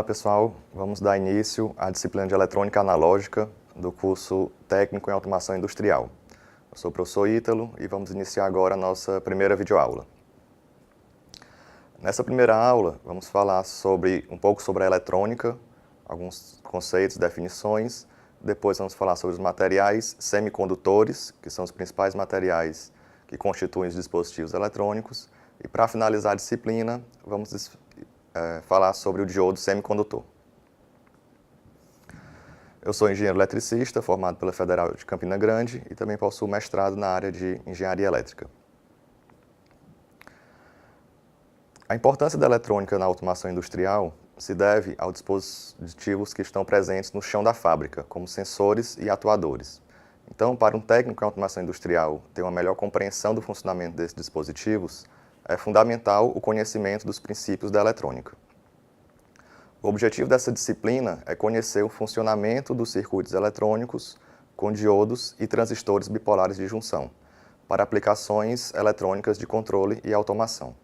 pessoal, vamos dar início à disciplina de Eletrônica Analógica do curso Técnico em Automação Industrial. Eu sou o professor Ítalo e vamos iniciar agora a nossa primeira videoaula. Nessa primeira aula, vamos falar um pouco sobre a eletrônica, alguns conceitos, definições. Depois vamos falar sobre os materiais semicondutores, que são os principais materiais que constituem os dispositivos eletrônicos. E para finalizar a disciplina, vamos falar sobre o diodo semicondutor. Eu sou engenheiro eletricista, formado pela Federal de Campina Grande e também possuo mestrado na área de engenharia elétrica. A importância da eletrônica na automação industrial se deve aos dispositivos que estão presentes no chão da fábrica, como sensores e atuadores. Então, para um técnico em automação industrial ter uma melhor compreensão do funcionamento desses dispositivos, é fundamental o conhecimento dos princípios da eletrônica. O objetivo dessa disciplina é conhecer o funcionamento dos circuitos eletrônicos com diodos e transistores bipolares de junção, para aplicações eletrônicas de controle e automação.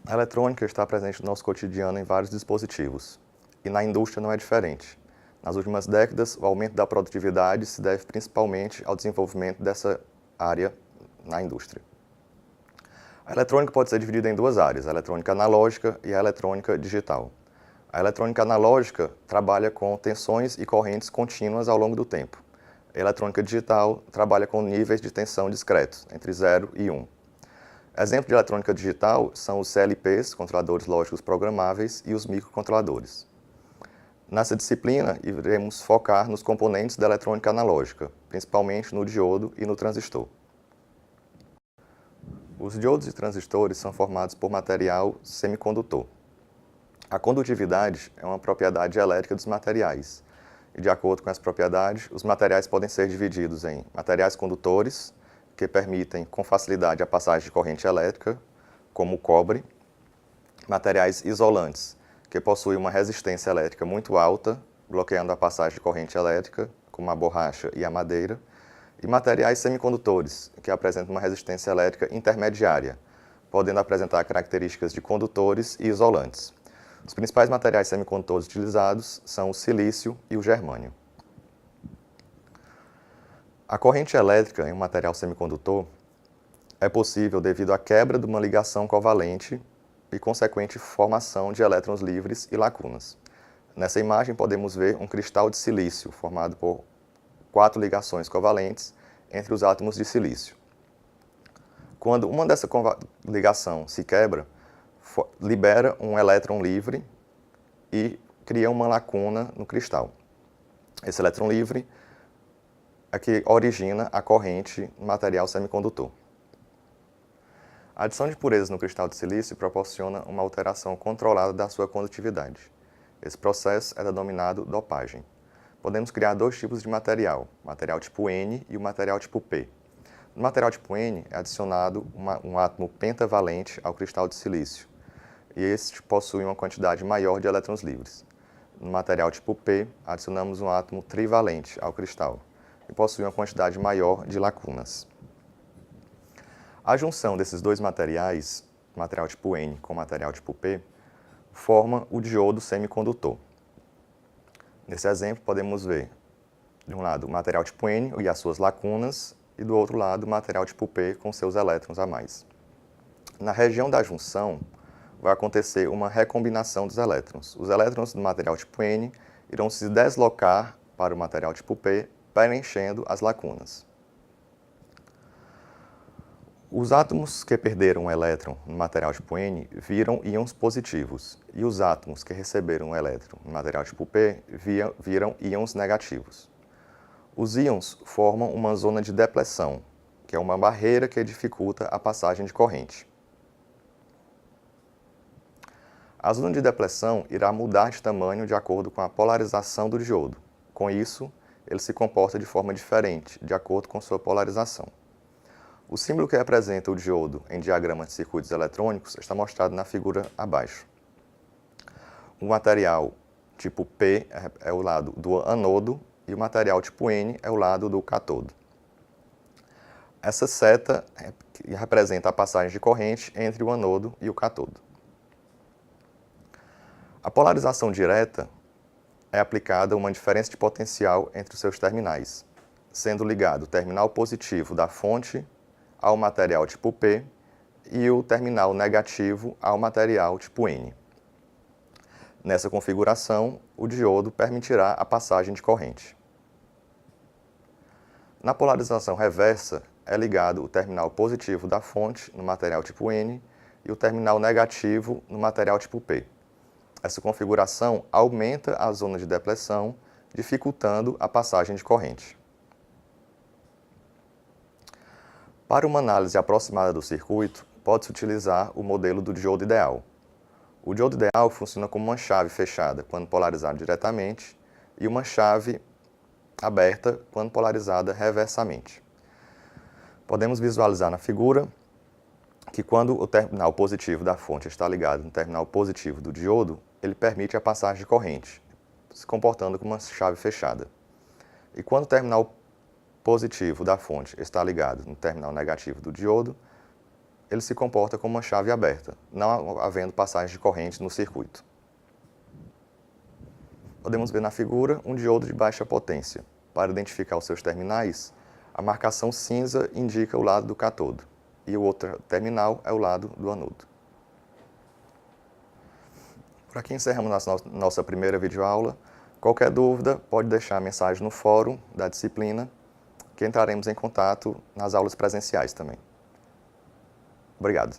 A eletrônica está presente no nosso cotidiano em vários dispositivos, e na indústria não é diferente. Nas últimas décadas, o aumento da produtividade se deve principalmente ao desenvolvimento dessa área na indústria. A eletrônica pode ser dividida em duas áreas, a eletrônica analógica e a eletrônica digital. A eletrônica analógica trabalha com tensões e correntes contínuas ao longo do tempo. A eletrônica digital trabalha com níveis de tensão discretos, entre 0 e 1. Exemplo de eletrônica digital são os CLPs, controladores lógicos programáveis, e os microcontroladores. Nessa disciplina, iremos focar nos componentes da eletrônica analógica, principalmente no diodo e no transistor. Os diodos e transistores são formados por material semicondutor. A condutividade é uma propriedade elétrica dos materiais, e de acordo com essa propriedade, os materiais podem ser divididos em materiais condutores, que permitem com facilidade a passagem de corrente elétrica, como o cobre, materiais isolantes, que possuem uma resistência elétrica muito alta, bloqueando a passagem de corrente elétrica, como a borracha e a madeira, e materiais semicondutores, que apresentam uma resistência elétrica intermediária, podendo apresentar características de condutores e isolantes. Os principais materiais semicondutores utilizados são o silício e o germânio. A corrente elétrica em um material semicondutor é possível devido à quebra de uma ligação covalente e consequente formação de elétrons livres e lacunas. Nessa imagem podemos ver um cristal de silício formado por 4 ligações covalentes entre os átomos de silício. Quando uma dessa ligação se quebra, libera um elétron livre e cria uma lacuna no cristal. Esse elétron livre é que origina a corrente no material semicondutor. A adição de purezas no cristal de silício proporciona uma alteração controlada da sua condutividade. Esse processo é denominado dopagem. Podemos criar dois tipos de material, o material tipo N e o material tipo P. No material tipo N é adicionado um átomo pentavalente ao cristal de silício, e este possui uma quantidade maior de elétrons livres. No material tipo P, adicionamos um átomo trivalente ao cristal, e possui uma quantidade maior de lacunas. A junção desses dois materiais, material tipo N com material tipo P, forma o diodo semicondutor. Nesse exemplo, podemos ver, de um lado, o material tipo N e as suas lacunas, e do outro lado, o material tipo P com seus elétrons a mais. Na região da junção, vai acontecer uma recombinação dos elétrons. Os elétrons do material tipo N irão se deslocar para o material tipo P, preenchendo as lacunas. Os átomos que perderam um elétron no material tipo N viram íons positivos, e os átomos que receberam um elétron no material tipo P viram íons negativos. Os íons formam uma zona de depleção, que é uma barreira que dificulta a passagem de corrente. A zona de depleção irá mudar de tamanho de acordo com a polarização do diodo. Com isso, ele se comporta de forma diferente, de acordo com sua polarização. O símbolo que representa o diodo em diagrama de circuitos eletrônicos está mostrado na figura abaixo. O material tipo P é o lado do anodo e o material tipo N é o lado do cátodo. Essa seta representa a passagem de corrente entre o anodo e o cátodo. A polarização direta é aplicada uma diferença de potencial entre os seus terminais, sendo ligado o terminal positivo da fonte ao material tipo P e o terminal negativo ao material tipo N. Nessa configuração, o diodo permitirá a passagem de corrente. Na polarização reversa, é ligado o terminal positivo da fonte no material tipo N e o terminal negativo no material tipo P. Essa configuração aumenta a zona de depleção, dificultando a passagem de corrente. Para uma análise aproximada do circuito, pode-se utilizar o modelo do diodo ideal. O diodo ideal funciona como uma chave fechada quando polarizada diretamente e uma chave aberta quando polarizada reversamente. Podemos visualizar na figura que quando o terminal positivo da fonte está ligado no terminal positivo do diodo, ele permite a passagem de corrente, se comportando como uma chave fechada. E quando o terminal positivo da fonte está ligado no terminal negativo do diodo, ele se comporta como uma chave aberta, não havendo passagem de corrente no circuito. Podemos ver na figura um diodo de baixa potência. Para identificar os seus terminais, a marcação cinza indica o lado do cátodo e o outro terminal é o lado do anodo. Por aqui encerramos nossa primeira videoaula. Qualquer dúvida, pode deixar a mensagem no fórum da disciplina, que entraremos em contato nas aulas presenciais também. Obrigado.